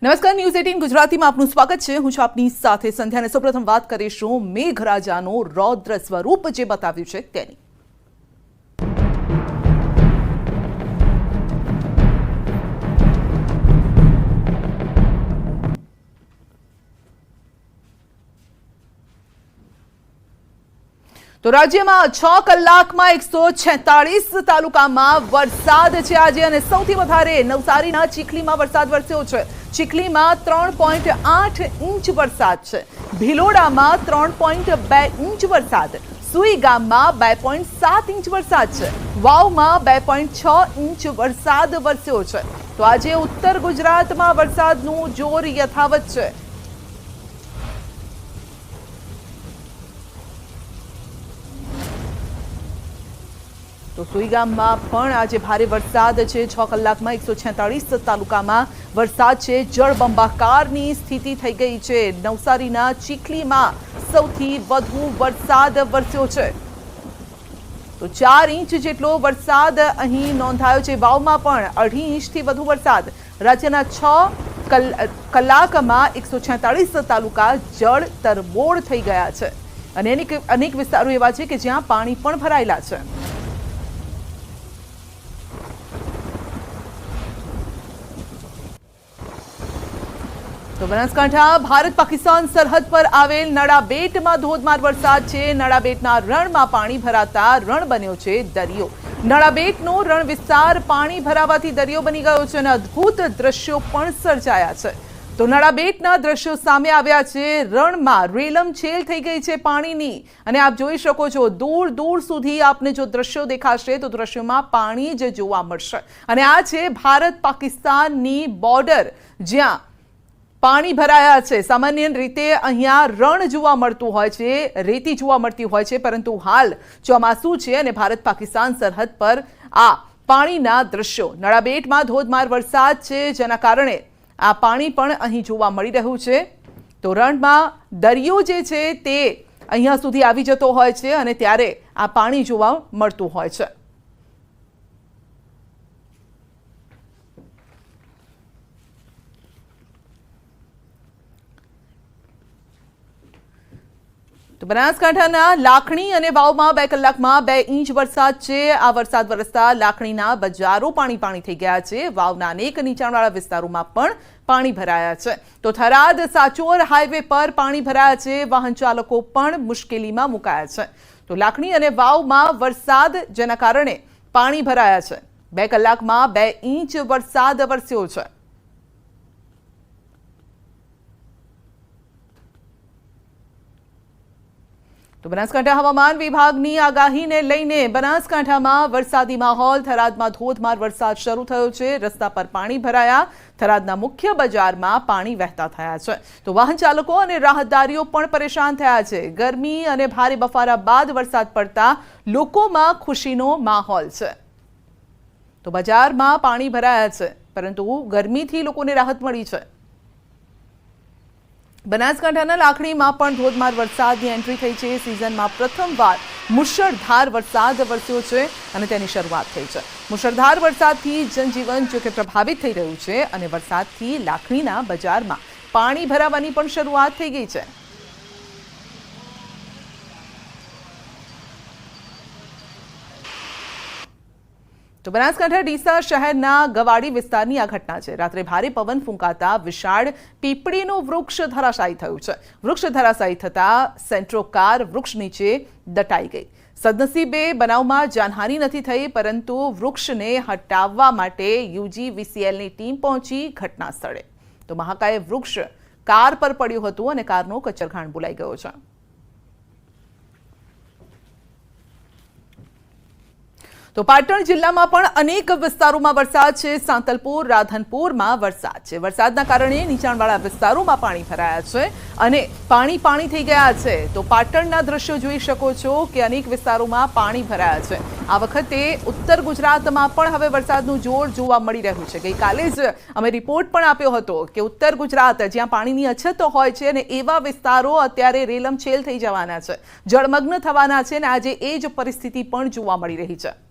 નમસ્કાર, ન્યૂઝ 18 ગુજરાતીમાં આપનું સ્વાગત છે. હું છું આપની સાથે સંધ્યા અને સૌપ્રથમ વાત કરીશું મેઘરાજાનું રૌદ્ર સ્વરૂપ જે બતાવ્યું છે તેની. તો રાજ્યમાં 6 કલાકમાં 146 તાલુકામાં વરસાદ છે આજે, અને સૌથી વધારે નવસારીના ચીખલીમાં વરસાદ વરસ્યો છે. ચીખલીમાં 3.8 ઇંચ વરસાદ છે. ભિલોડામાં 3.2 ઇંચ વરસાદ, સુઈ ગામમાં 2.7 ઇંચ વરસાદ છે. વાવમાં 2.6 ઇંચ વરસાદ વરસ્યો છે. તો આજે ઉત્તર ગુજરાતમાં વરસાદનું જોર યથાવત છે. તો સુઈ ગામમાં પણ આજે ભારે વરસાદ છે. 6 કલાકમાં 146 તાલુકામાં વરસાદ છે. જળબંબાકારની સ્થિતિ થઈ ગઈ છે. નવસારીના ચીખલીમાં સૌથી વધુ વરસાદ વરસ્યો છે. તો 4 ઇંચ જેટલો વરસાદ અહીં નોંધાયો છે. વાવમાં પણ 2.5 ઇંચથી વધુ વરસાદ. રાજ્યના 6 કલાકમાં 146 તાલુકા જળ તરબોળ થઈ ગયા છે, અને અનેક વિસ્તારો એવા છે કે જ્યાં પાણી પણ ભરાયેલા છે. તો બનાસકાંઠા ભારત પાકિસ્તાન સરહદ પર આવેલ નડાબેટમાં ધોધમાર વરસાદ છે. નડાબેટના રણમાં પાણી ભરાતા રણ બન્યો છે દરિયો. નડાબેટનો રણ વિસ્તાર પાણી ભરાવાથી દરિયો બની ગયો છે, અને અદ્ભુત દ્રશ્યો પણ સર્જાયા છે. તો નડાબેટના દ્રશ્યો સામે આવ્યા છે. રણમાં રેલમછેલ થઈ ગઈ છે પાણીની, અને આપ જોઈ શકો છો દૂર દૂર સુધી આપને જો દ્રશ્યો દેખાશે તો દ્રશ્યોમાં પાણી જ જોવા મળશે. અને આ છે ભારત પાકિસ્તાનની બોર્ડર, જ્યાં પાણી ભરાયા છે. સામાન્ય રીતે અહીંયા રણ જોવા મળતું હોય છે, રેતી જોવા મળતી હોય છે, પરંતુ હાલ ચોમાસું છે અને ભારત પાકિસ્તાન સરહદ પર આ પાણીના દ્રશ્યો. નડાબેટમાં ધોધમાર વરસાદ છે, જેના કારણે આ પાણી પણ અહીં જોવા મળી રહ્યું છે. તો રણમાં દરિયો જે છે તે અહીંયા સુધી આવી જતો હોય છે, અને ત્યારે આ પાણી જોવા મળતું હોય છે. તો બનાસકાંઠાના લાખણી અને વાવમાં 2 કલાકમાં 2 ઇંચ વરસાદ છે. આ વરસાદ વરસતા લાખણીના બજારો પાણી થઈ ગયા છે. વાવના અનેક નીચાણવાળા વિસ્તારોમાં પણ પાણી ભરાયા છે. તો થરાદ સાચોર હાઈવે પર પાણી ભરાયા છે. વાહન ચાલકો પણ મુશ્કેલીમાં મુકાયા છે. તો લાખણી અને વાવમાં વરસાદ, જેના કારણે પાણી ભરાયા છે. 2 કલાકમાં 2 ઇંચ વરસાદ વરસ્યો છે. તો બનાસકાંઠા હવામાન વિભાગની આગાહીને લઈને બનાસકાંઠામાં વરસાદી માહોલ. થરાદમાં ધોધમાર વરસાદ શરૂ થયો છે. રસ્તા પર પાણી ભરાયા. થરાદના મુખ્ય બજારમાં પાણી વહેતા થયા છે. તો વાહન ચાલકો અને રાહદારીઓ પણ પરેશાન થયા છે. ગરમી અને ભારે બફારા બાદ વરસાદ પડતા લોકોમાં ખુશીનો માહોલ છે. તો બજારમાં પાણી ભરાયા છે, પરંતુ ગરમીથી લોકોને રાહત મળી છે. બનાસકાંઠાના લાખણીમાં પણ ધોધમાર વરસાદની એન્ટ્રી થઈ છે. સિઝનમાં પ્રથમવાર મુશળધાર વરસાદ વરસ્યો છે, અને તેની શરૂઆત થઈ છે. મુશળધાર વરસાદથી જનજીવન જો કે પ્રભાવિત થઈ રહ્યું છે, અને વરસાદથી લાખણીના બજારમાં પાણી ભરાવાની પણ શરૂઆત થઈ ગઈ છે. તો બનાસકાંઠા ડીસા શહેરના ગવાડી વિસ્તારની આ ઘટના છે. રાત્રે ભારે પવન ફૂંકાતા વિશાળ પીપળીનું વૃક્ષ ધરાશાયી થયું છે. વૃક્ષ ધરાશાયી થતા સેન્ટ્રો કાર વૃક્ષ નીચે દટાઈ ગઈ. સદનસીબે બનાવમાં જાનહાનિ નથી થઈ, પરંતુ વૃક્ષને હટાવવા માટે UGVCLની ટીમ પહોંચી ઘટના સ્થળે. તો મહાકાય વૃક્ષ કાર પર પડ્યું હતું, અને કારનો કચરખાણ બોલાઈ ગયો છે. તો પાટણ જિલ્લામાં પણ અનેક વિસ્તારોમાં વરસાદ છે. સાંતલપુર, રાધનપુરમાં વરસાદ છે. વરસાદના કારણે નીચાણવાળા વિસ્તારોમાં પાણી ભરાયા છે, અને પાણી થઈ ગયા છે. તો પાટણના દ્રશ્યો જોઈ શકો છો કે અનેક વિસ્તારોમાં પાણી ભરાયા છે. આ વખતે ઉત્તર ગુજરાતમાં પણ હવે વરસાદનું જોર જોવા મળી રહ્યું છે. ગઈકાલે જ અમે રિપોર્ટ પણ આપ્યો હતો કે ઉત્તર ગુજરાત જ્યાં પાણીની અછત હોય છે, અને એવા વિસ્તારો અત્યારે રેલમછેલ થઈ જવાના છે, જળમગ્ન થવાના છે, અને આજે એ જ પરિસ્થિતિ પણ જોવા મળી રહી છે.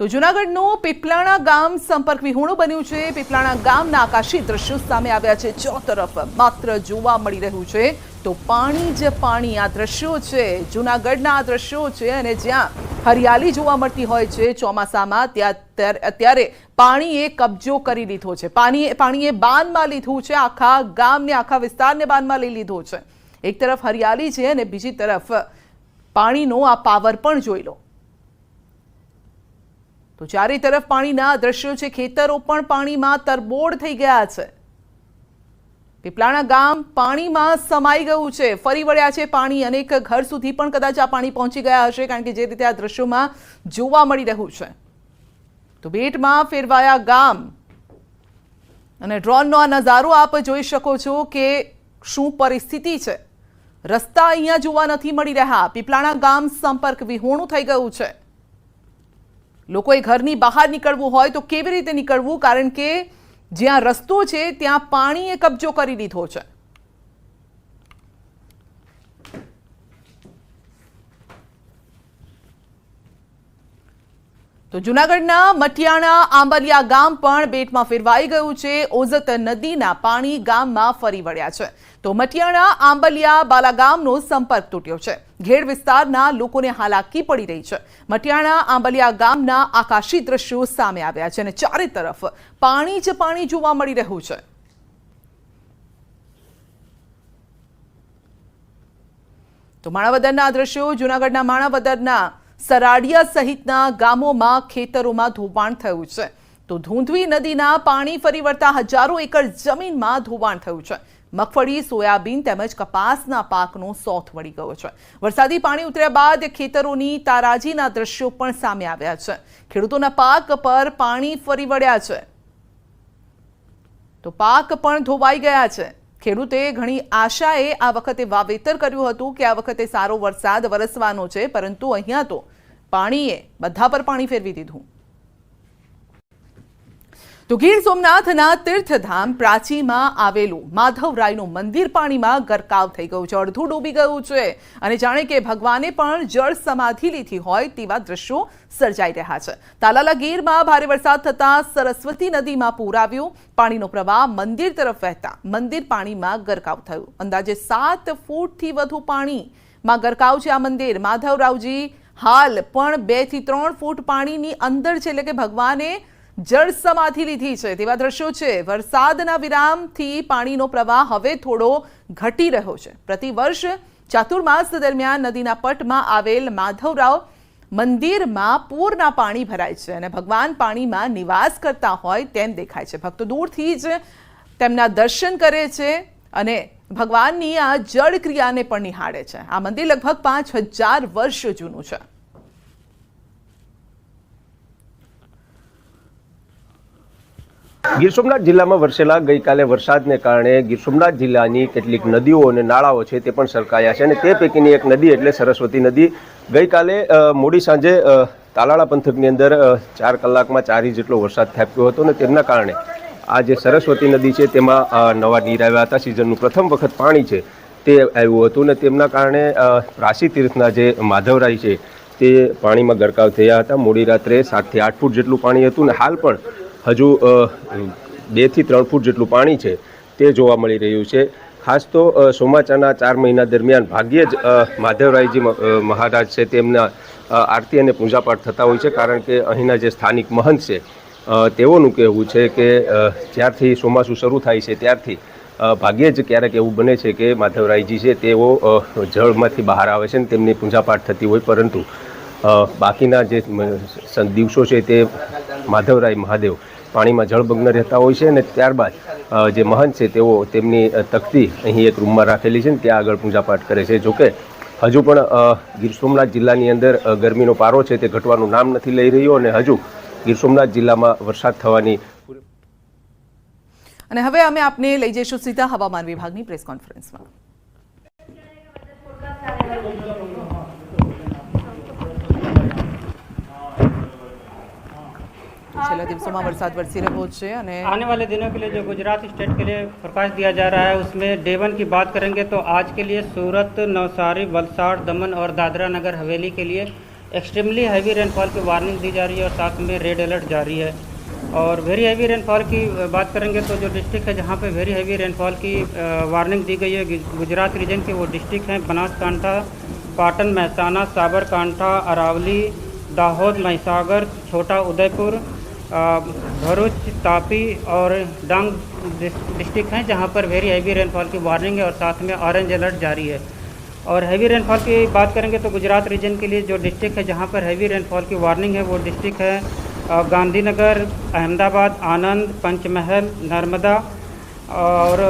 તો જૂનાગઢનું પીપલાણા ગામ સંપર્ક વિહોણું બન્યું છે। પીપલાણા ગામના આકાશી દ્રશ્યો સામે આવ્યા છે। ચોતરફ માત્ર જોવા મળી રહ્યું છે તો પાણી જ પાણી। આ દ્રશ્યો છે જૂનાગઢના આ દ્રશ્યો છે અને જ્યાં હરિયાળી જોવા મળતી હોય છે ચોમાસામાં અત્યારે પાણીએ કબજો કરી લીધો છે। પાણીએ બાનમાં લીધું છે, આખા ગામને આખા વિસ્તારને બાનમાં લઈ લીધો છે। એક તરફ હરિયાળી છે અને બીજી તરફ પાણીનો આ પાવર પણ જોઈ લો। તો ચારે તરફ પાણીના દ્રશ્યો છે। ખેતરો પણ પાણીમાં તરબોળ થઈ ગયા છે। પીપલાણા ગામ પાણીમાં સમાઈ ગયું છે, ફરી વળ્યા છે પાણી। અનેક ઘર સુધી પણ કદાચ આ પાણી પહોંચી ગયા હશે, કારણ કે જે રીતે આ દ્રશ્યોમાં જોવા મળી રહ્યું છે। તો બેટમાં ફેરવાયા ગામ અને ડ્રોનનો આ નજારો આપ જોઈ શકો છો કે શું પરિસ્થિતિ છે। રસ્તા અહીંયા જોવા નથી મળી રહ્યા। પીપલાણા ગામ સંપર્ક વિહોણું થઈ ગયું છે। લોકોએ ઘરની બહાર નીકળવું હોય તો કેવી રીતે નીકળવું, કારણ કે જ્યાં રસ્તો છે ત્યાં પાણીએ કબજો કરી લીધો છે। તો જૂનાગઢના મટિયાણા આંબલિયા ગામ પણ બેટમાં ફેરવાઈ ગયું છે। ઓઝત નદીના પાણી ગામમાં ફરી વળ્યા છે। તો મટિયાણા આંબલિયા બાલાગામનો સંપર્ક તૂટ્યો છે। ઘેડ વિસ્તારના લોકોને હાલાકી પડી રહી છે। મટિયાણા આંબલિયા ગામના આકાશી દ્રશ્યો સામે આવ્યા છે અને ચારે તરફ પાણી જ પાણી જોવા મળી રહ્યું છે। તો માણાવદરના દ્રશ્યો જૂનાગઢના માણાવદરના સરાડિયા સહિતના ગામોમાં ખેતરોમાં ધોવાણ થયું છે। તો ધૂંધવી નદીના પાણી ફરી વળતા હજારો એકર જમીનમાં ધોવાણ થયું છે। મગફળી, સોયાબીન તેમજ કપાસના પાકનો સોથ વળી ગયો છે। વરસાદી પાણી ઉતર્યા બાદ ખેતરોની તારાજીના દ્રશ્યો પણ સામે આવ્યા છે। ખેડૂતોના પાક પર પાણી ફરી વળ્યા છે તો પાક પણ ધોવાઈ ગયા છે। ખેડૂતે ઘણી આશાએ આ વખતે વાવેતર કર્યું હતું કે આ વખતે સારો વરસાદ વરસવાનો છે, પરંતુ અહીંયા તો પાણીએ બધા પર પાણી ફેરવી દીધું। તો ગીર સોમનાથના તીર્થધામ પ્રાચીમાં આવેલું માધવરાયનું મંદિર પાણીમાં ગરકાવ થઈ ગયું છે, અડધું ડૂબી ગયું છે અને જાણે કે ભગવાને પણ જળ સમાધિ લીધી હોય તેવા દ્રશ્યો સર્જાઈ રહ્યા છે। તાલાલા ગીરમાં ભારે વરસાદ થતા સરસ્વતી નદીમાં પૂર આવ્યું। પાણીનો પ્રવાહ મંદિર તરફ વહેતા મંદિર પાણીમાં ગરકાવ થયું। અંદાજે 7 ફૂટથી વધુ પાણીમાં ગરકાવ છે આ મંદિર। માધવરાવજી હાલ પણ 2 થી 3 ફૂટ પાણીની અંદર છે, એટલે કે ભગવાને જળ સમાધિ લીધી છે તેવા દ્રશ્યો છે। વરસાદના વિરામથી પાણીનો પ્રવાહ હવે થોડો ઘટી રહ્યો છે। પ્રતિવર્ષ ચાતુર્માસ દરમિયાન નદીના પટમાં આવેલ માધવરાવ મંદિરમાં પૂરના પાણી ભરાય છે અને ભગવાન પાણીમાં નિવાસ કરતા હોય તેમ દેખાય છે। ભક્તો દૂરથી જ તેમના દર્શન કરે છે અને ભગવાનની આ જળ ક્રિયાને પણ નિહાળે છે। આ મંદિર લગભગ 5000 વર્ષ જૂનું છે। ગીર સોમનાથ જિલ્લામાં વરસેલા ગઈકાલે વરસાદને કારણે ગીર સોમનાથ જિલ્લાની કેટલીક નદીઓ અને નાળાઓ છે તે પણ છલકાયા છે અને તે પૈકીની એક નદી એટલે સરસ્વતી નદી ગઈકાલે મોડી સાંજે તાલાળા પંથકની અંદર 4 કલાકમાં 4 ઇંચ જેટલો વરસાદ ખાબક્યો હતો અને તેમના કારણે આ જે સરસ્વતી નદી છે તેમાં નવા નીર આવ્યા હતા। સિઝનનું પ્રથમ વખત પાણી છે તે આવ્યું હતું અને તેમના કારણે પ્રાસી તીર્થના જે માધવરાય છે તે પાણીમાં ગરકાવ થયા હતા। મોડી રાત્રે 7 થી 8 ફૂટ જેટલું પાણી હતું અને હાલ પણ હજુ 2 થી 3 ફૂટ જેટલું પાણી છે તે જોવા મળી રહ્યું છે। ખાસ તો ચોમાસાના 4 મહિના દરમિયાન ભાગ્યે જ માધવરાયજી મહારાજ છે તેમના આરતી અને પૂજાપાઠ થતા હોય છે, કારણ કે અહીંના જે સ્થાનિક મહંત છે તેઓનું કહેવું છે કે જ્યારથી ચોમાસું શરૂ થાય છે ત્યારથી ભાગ્યે જ ક્યારેક એવું બને છે કે માધવરાયજી છે તેઓ જળમાંથી બહાર આવે છે અને તેમની પૂજાપાઠ થતી હોય, પરંતુ બાકીના જે દિવસો છે તે માધવરાય મહાદેવ પાણીમાં જળમગ્ન રહેતા હોય છે અને ત્યારબાદ જે મહંત છે તેઓ તેમની તકતી અહીં એક રૂમમાં રાખેલી છે ને ત્યાં આગળ પૂજાપાઠ કરે છે। જોકે હજુ પણ ગીર સોમનાથ જિલ્લાની અંદર ગરમીનો પારો છે તે ઘટવાનું નામ નથી લઈ રહ્યો અને હજુ ગીર સોમનાથ જિલ્લામાં વરસાદ થવાની। અને હવે અમે આપને લઈ જઈશું સીધા હવામાન વિભાગની પ્રેસ કોન્ફરન્સમાં। छेल्ला दिवसों में वरसाद वरसी रहो है और आने वाले दिनों के लिए जो गुजरात स्टेट के लिए फोरकास्ट दिया जा रहा है उसमें डे 1 की बात करेंगे तो आज के लिए सूरत, नवसारी, वलसाड़, दमन और दादरा नगर हवेली के लिए एक्सट्रीमली हैवी रेनफॉल की वार्निंग दी जा रही है और साथ में रेड अलर्ट जारी है। और वेरी हैवी रेनफॉल की बात करेंगे तो जो डिस्ट्रिक्ट है जहाँ पे वेरी हैवी रेनफॉल की वार्निंग दी गई है गुजरात रीजन के वो डिस्ट्रिक्ट हैं बनासकांठा, पाटन, महसाना, साबरकांठा, अरावली, दाहोद, महिसागर, छोटा उदयपुर, भरूच, तापी और डांग डिस्ट्रिक्ट हैं जहाँ पर वेरी हैवी रेनफॉल की वार्निंग है और साथ में ऑरेंज अलर्ट जारी है। और हैवी रेनफॉल की बात करेंगे तो गुजरात रीजन के लिए जो डिस्ट्रिक्ट है जहाँ पर हैवी रेनफॉल की वार्निंग है वो डिस्ट्रिक्ट है गांधीनगर, अहमदाबाद, आनंद, पंचमहल, नर्मदा और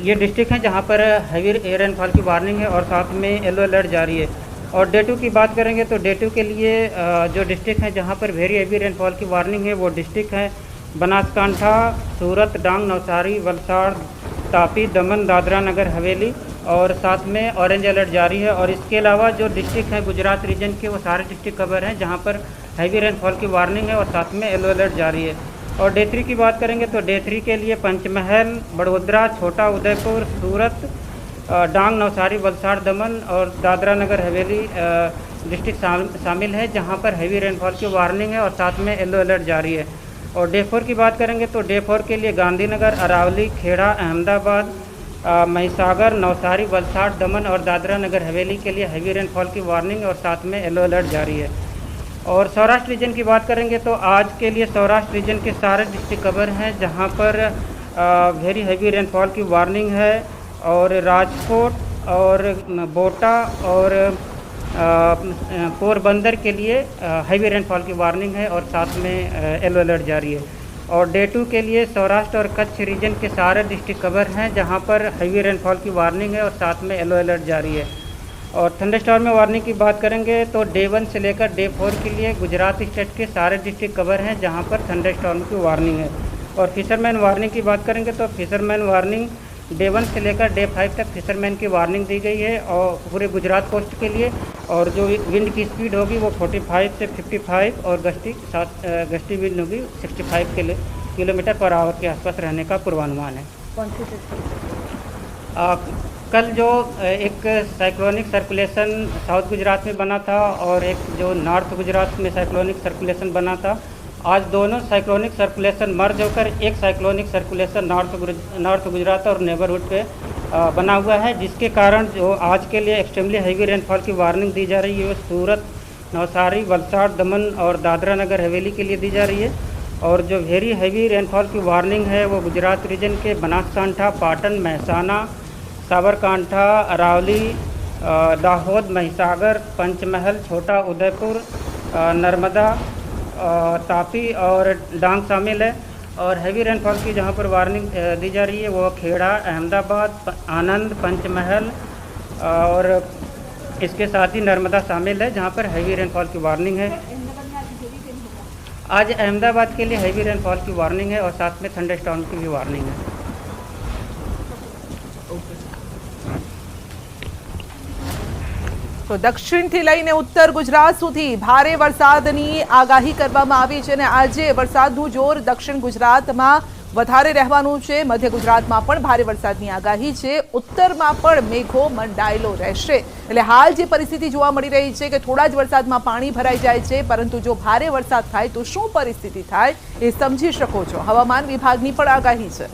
ये डिस्ट्रिक्ट हैं जहाँ पर हैवी रेनफॉल की वार्निंग है और साथ में येलो अलर्ट जारी है। और डे 2 की बात करेंगे तो डे 2 के लिए जो डिस्ट्रिक्ट हैं जहाँ पर वेरी हैवी रेनफॉल की वार्निंग है वो डिस्ट्रिक्ट हैं बनासकांठा, सूरत, डांग, नवसारी, वलसाड़, तापी, दमन, दादरा नगर हवेली और साथ में ऑरेंज अलर्ट जारी है। और इसके अलावा जो डिस्ट्रिक्ट हैं गुजरात रीजन के वो सारे डिस्ट्रिक्ट कवर हैं जहाँ पर हैवी रेनफॉल की वार्निंग है और साथ में येलो अलर्ट जारी है। और डे 3 की बात करेंगे तो डे 3 के लिए पंचमहल, बड़ोदरा, छोटा उदयपुर, सूरत, डांग, नवसारी, वलसाड़, दमन और दादरा नगर हवेली डिस्ट्रिक्ट शामिल है जहाँ पर हैवी रेनफॉल की वार्निंग है और साथ में येलो अलर्ट जारी है। और डे 4 की बात करेंगे तो डे 4 के लिए गांधीनगर, अरावली, खेड़ा, अहमदाबाद, महिसागर, नवसारी, वलसाड़, दमन और दादरा नगर हवेली के लिए हैवी रेनफॉल की वार्निंग और साथ में येलो अलर्ट जारी है। और सौराष्ट्र रीजन की बात करेंगे तो आज के लिए सौराष्ट्र रीजन के सारे डिस्ट्रिक्ट कवर हैं जहां पर वेरी हैवी रेनफॉल की वार्निंग है। और राजकोट और बोटा और पोरबंदर के लिए हैवी रेनफॉल की वार्निंग है और साथ में येलो अलर्ट जारी है। और डे 2 के लिए सौराष्ट्र और कच्छ रीजन के सारे डिस्ट्रिक्ट कवर हैं जहां पर हैवी रेनफॉल की वार्निंग है और साथ में येलो अलर्ट जारी है। और थंडरस्टॉर्म में वार्निंग की बात करेंगे तो डे 1 से लेकर डे 4 के लिए गुजरात स्टेट के सारे डिस्ट्रिक्ट कवर हैं जहां पर थंडरस्टॉर्म की वार्निंग है। और फिशरमैन वार्निंग की बात करेंगे तो फिशरमैन वार्निंग डे 1 से लेकर डे 5 तक फिशरमैन की वार्निंग दी गई है और पूरे गुजरात कोस्ट के लिए। और जो विंड की स्पीड होगी वो 45 से 55 और गस्टी विंड होगी 65 किलोमीटर पर आवर के आसपास रहने का पूर्वानुमान है। कौन सी कल जो एक साइक्लोनिक सर्कुलेशन साउथ गुजरात में बना था और एक जो नॉर्थ गुजरात में साइक्लोनिक सर्कुलेशन बना था, आज दोनों साइक्लोनिक सर्कुलेशन मर्ज होकर एक साइक्लोनिक सर्कुलेशन नॉर्थ गुजरात और नेबरहुड पे बना हुआ है, जिसके कारण जो आज के लिए एक्सट्रीमली हैवी रेनफॉल की वार्निंग दी जा रही है वो सूरत, नवसारी, वलसाड़, दमन और दादरा नगर हवेली के लिए दी जा रही है। और जो वेरी हैवी रेनफॉल की वार्निंग है वो गुजरात रीजन के बनासकांठा, पाटन, महसाना, साबरकांठा, अरावली, दाहोद, महिसागर, पंचमहल, छोटा उदयपुर, नर्मदा, तापी और डांग शामिल है। और हैवी रेनफॉल की जहां पर वार्निंग दी जा रही है वो खेड़ा, अहमदाबाद, आनंद, पंचमहल और इसके साथ ही नर्मदा शामिल है जहां पर हैवी रेनफॉल की वार्निंग है। आज अहमदाबाद के लिए हैवी रेनफॉल की वार्निंग है और साथ में थंडरस्टॉर्म की भी वार्निंग है। તો દક્ષિણથી લઈને ઉત્તર ગુજરાત સુધી ભારે વરસાદની આગાહી કરવામાં આવી છે અને આજે વરસાદનું જોર દક્ષિણ ગુજરાતમાં વધારે રહેવાનું છે। મધ્ય ગુજરાતમાં પણ ભારે વરસાદની આગાહી છે। ઉત્તરમાં પણ મેઘો મંડાયેલો રહેશે। એટલે હાલ જે પરિસ્થિતિ જોવા મળી રહી છે કે થોડા જ વરસાદમાં પાણી ભરાઈ જાય છે, પરંતુ જો ભારે વરસાદ થાય તો શું પરિસ્થિતિ થાય એ સમજી શકો છો। હવામાન વિભાગની પણ આગાહી છે।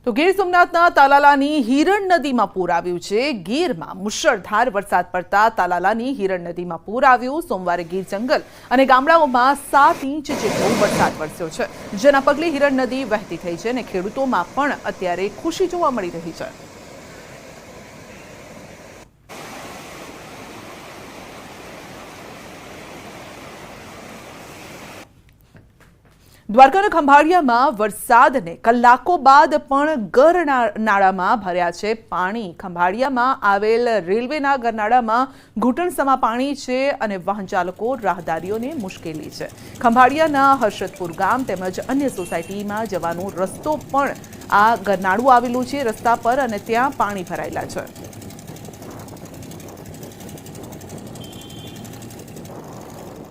તો ગીર સોમનાથના તાલાલાની હિરણ નદીમાં પૂર આવ્યું છે। ગીરમાં મુશળધાર વરસાદ પડતા તાલાલાની હિરણ નદીમાં પૂર આવ્યું। સોમવારે ગીર જંગલ અને ગામડાઓમાં 7 ઇંચ જેટલો વરસાદ વરસ્યો છે, જેના પગલે હિરણ નદી વહેતી થઈ છે અને ખેડૂતોમાં પણ અત્યારે ખુશી જોવા મળી રહી છે। દ્વારકાના ખંભાળિયામાં વરસાદને કલાકો બાદ પણ ગરનાળામાં ભર્યા છે પાણી। ખંભાળિયામાં આવેલ રેલવેના ગરનાળામાં ઘૂંટણસમા પાણી છે અને વાહન ચાલકો રાહદારીઓને મુશ્કેલી છે। ખંભાળિયાના હર્ષદપુર ગામ તેમજ અન્ય સોસાયટીમાં જવાનો રસ્તો પણ આ ગરનાળું આવેલું છે રસ્તા પર અને ત્યાં પાણી ભરાયેલા છે।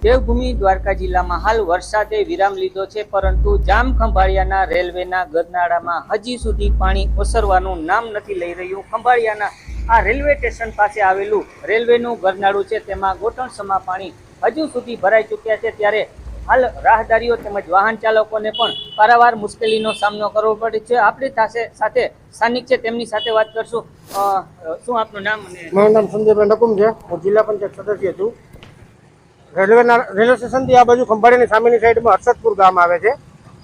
દેવભૂમિ દ્વારકા જિલ્લામાં હાલ વરસાદે વિરામ લીધો છે, પરંતુ જામ ખંભાળિયાના રેલવેના ગરનાળામાં હજી સુધી પાણી ઓસરવાનું નામ નથી લઈ રહ્યું। ખંભાળિયાના આ રેલવે સ્ટેશન પાસે આવેલું રેલવેનું ગરનાળું છે તેમાં ઘૂંટણસમા પાણી હજુ સુધી ભરાઈ ચૂક્યા છે, ત્યારે હાલ રાહદારીઓ તેમજ વાહન ચાલકોને પણ પારાવાર મુશ્કેલીનો સામનો કરવો પડે છે. આપણી સાથે સ્થાનિક છે તેમની સાથે વાત કરશું. શું આપનું નામ? મારું નામ સંજયભાઈ નકુમ છે. હું જિલ્લા પંચાયત સદસ્ય છું. રેલવે સ્ટેશનથી આ બાજુ ખંભાળીની સામેની સાઈડમાં હર્ષદપુર ગામ આવે છે.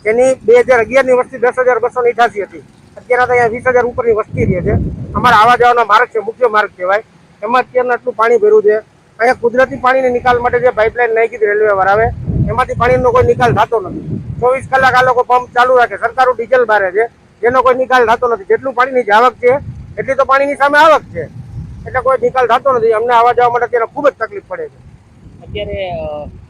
તેની 2011ની વસ્તી 10,288 હતી. અત્યારે અહીંયા 20,000 ઉપરની વસ્તી રહે છે. અમારા આવા જવાનો માર્ગ છે, મુખ્ય માર્ગ કહેવાય. એમાં અત્યારના આટલું પાણી ભર્યું છે. અહીંયા કુદરતી પાણીના નિકાલ માટે જે પાઇપલાઇન નાખી હતી રેલવે વાળાએ, એમાંથી પાણીનો કોઈ નિકાલ થતો નથી. 24 કલાક આ લોકો પંપ ચાલુ રાખે, સરકારો ડીઝલ બારે છે, જેનો કોઈ નિકાલ થતો નથી. જેટલું પાણીની આવક છે એટલી તો પાણીની સામે આવક છે, એટલે કોઈ નિકાલ થતો નથી. અમને આવવા જવા માટે અત્યારે ખૂબ જ તકલીફ પડે છે. અત્યારે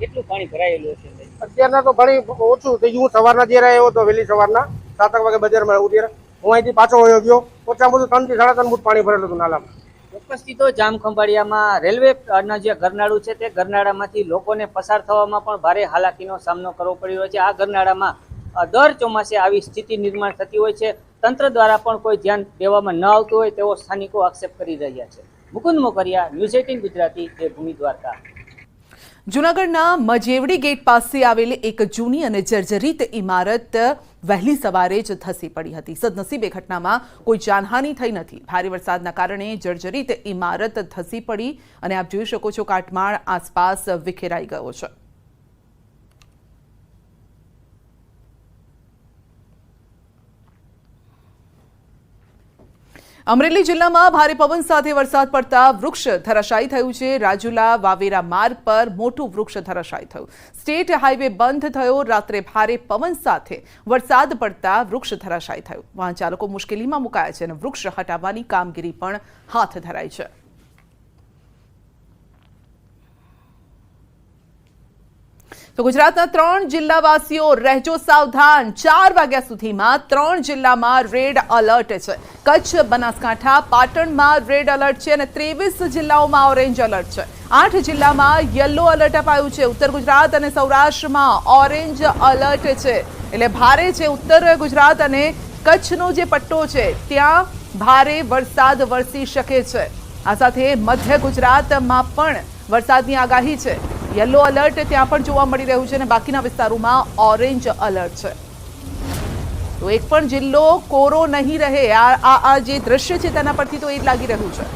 કેટલું પાણી ભરાયેલું છે? અત્યારના તો પાણી ઓછું થઈ ગયું. હું સવારના જ્યારે આવ્યો હતો, વહેલી સવારના 7 વાગે બજારમાં આવ્યું ત્યારે હું અહીંથી પાછો વયો ગયો. ઓછામાં ઓછું 3 થી 3.5 ફૂટ પાણી ભરેલું હતું નાલામાં. ચોક્કસથી તો જામખંભાળિયામાં રેલવેના જે ગરનાળું છે તે ગરનાળામાંથી લોકોને પસાર થવામાં પણ ભારે હાલાકીનો સામનો કરવો પડી રહ્યો છે. આ ગરનાળામાં દર ચોમાસે આવી સ્થિતિ નિર્માણ થતી હોય છે. તંત્ર દ્વારા પણ કોઈ ધ્યાન દેવામાં ન આવતું હોય તેવો સ્થાનિકો આક્ષેપ કરી રહ્યા છે. મુકુંદ મોકરિયા, ન્યૂઝ 18 ગુજરાતી, દેવભૂમિ દ્વારકા. જૂનાગઢના મજેવડી ગેટ પાસે આવેલી એક જૂની અને જર્જરિત ઇમારત વહેલી સવારે જ ધસી પડી હતી. સદનસીબે ઘટનામાં કોઈ જાનહાનિ થઈ નથી. ભારે વરસાદના કારણે જર્જરિત ઇમારત ધસી પડી અને આપ જોઈ શકો છો કાટમાળ આસપાસ વિખેરાઈ ગયો છે. અમરેલી જિલ્લામાં ભારે પવન સાથે વરસાદ પડતા વૃક્ષ ધરાશાયી થયું છે. રાજુલા વાવેરા માર્ગ પર મોટું વૃક્ષ ધરાશાયી થયું. સ્ટેટ હાઈવે બંધ થયો. રાત્રે ભારે પવન સાથે વરસાદ પડતા વૃક્ષ ધરાશાયી થયું. વાહન ચાલકો મુશ્કેલીમાં મુકાયા છે અને વૃક્ષ હટાવવાની કામગીરી પણ હાથ ધરાઈ છે. તો ગુજરાતના 3 જિલ્લાવાસીઓ રહેજો સાવધાન. 4 વાગ્યા સુધીમાં 3 જિલ્લામાં રેડ એલર્ટ છે. કચ્છ, બનાસકાંઠા, પાટણમાં રેડ એલર્ટ છે અને 23 જિલ્લાઓમાં ઓરેન્જ એલર્ટ છે. 8 જિલ્લામાં યલો એલર્ટ અપાયું છે. ઉત્તર ગુજરાત અને સૌરાષ્ટ્રમાં ઓરેન્જ એલર્ટ છે, એટલે ભારે છે. ઉત્તર ગુજરાત અને કચ્છનો જે પટ્ટો છે ત્યાં ભારે વરસાદ વરસી શકે છે. આ સાથે મધ્ય ગુજરાતમાં પણ વરસાદની આગાહી છે. યલો એલર્ટ ત્યાં પણ જોવા મળી રહ્યું છે અને બાકીના વિસ્તારોમાં ઓરેન્જ એલર્ટ છે. તો એક પણ જિલ્લો કોરો નહીં રહે. આ જે દ્રશ્ય છે તેના પરથી તો એ જ લાગી રહ્યું છે.